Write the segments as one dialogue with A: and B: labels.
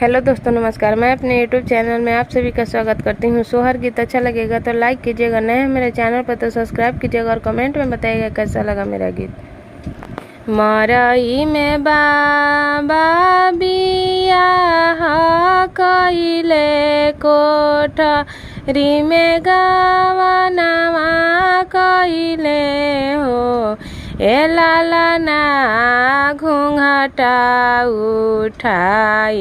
A: Hello दोस्तों, नमस्कार। मैं अपने यूट्यूब चैनल में आप सभी का स्वागत करती हूँ। सोहर गीत अच्छा लगेगा तो लाइक कीजिएगा, नए हैं मेरे चैनल पर तो सब्सक्राइब कीजिएगा और कमेंट में बताइएगा कैसा लगा मेरा गीत। मरई में बाबा बियाह कइले कोठरी में गवनवा कइले हो, ए लाला ना घूंघटा उठाई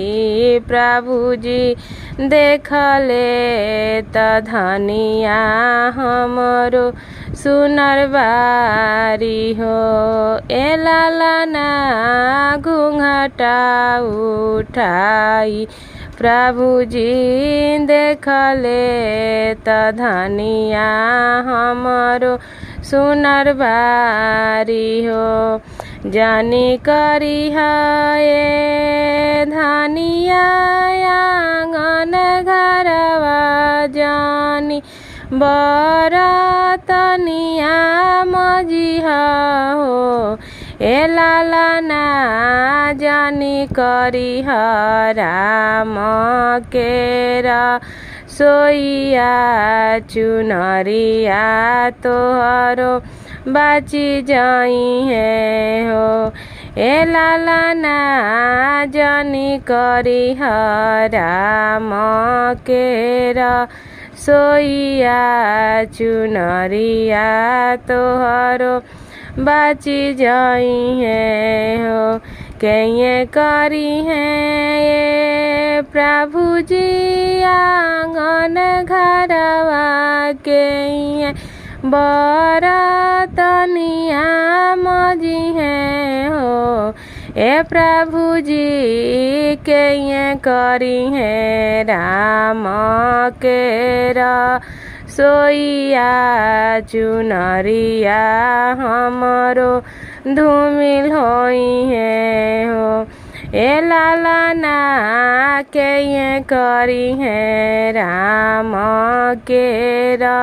A: प्रभुजी देखले त धनिया हमरो सुनर बारी हो, ए लाला ना घूंघटा उठाई प्रभुजी देखले त धनिया हमरो सुनर बारी हो। जानी करी है धनिया आंगन घरवा जानी बरतनिया मजिहा हो, ए लाला ना जानी करी राम केरा सोइया चुनरिया तोहरो बाची जाई है हो, ए लाला ना जानी करी राम केरा सोइया चुनरिया तोहरो बाची जाई है हो। कैये करी है ये प्रभुजी आंगन घरवा के बरतनिया मजी है हो, ए प्रभुजी कैये करी है राम केरा सोइया चुनरिया हमरो धूमिल होई है हो, ए लाला ना कैये करी है राम केरा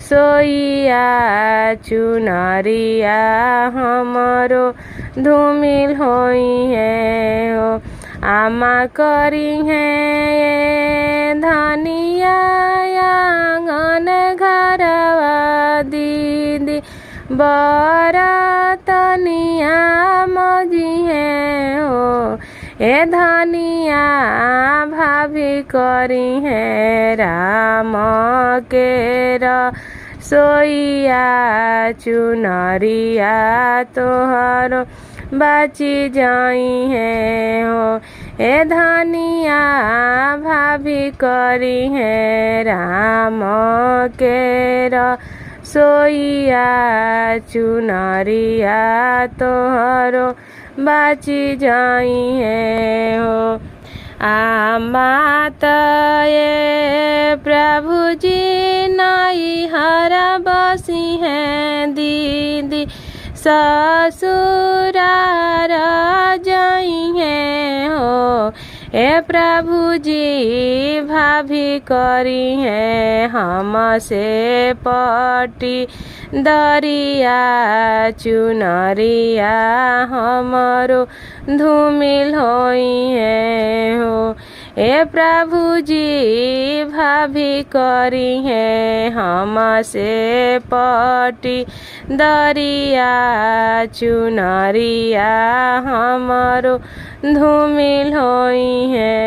A: सोइया चुनरिया हमरो धूमिल होई है हो। आमा करी है धनिया आंगन घरवा दीदी बरतनिया मजी है हो, ए धनिया भाभी करी है राम केरा सोइया चुनरिया तोहरो बाची जाई है हो, ए धनिया भाभी करी है राम केरा सोइया चुनरिया तोहरो बाची जाई है हो। आमात ये प्रभुजी नाई हर बसी है दीदी ससुरार जाई है हो, ए प्रभुजी भाभी करी है हमसे पटी दरिया चुनरिया हमरो धूमिल होई है हो, ए प्रभुजी भाभी करी है हमसे पटी दरिया चुनरिया हमरो धूमिल होई है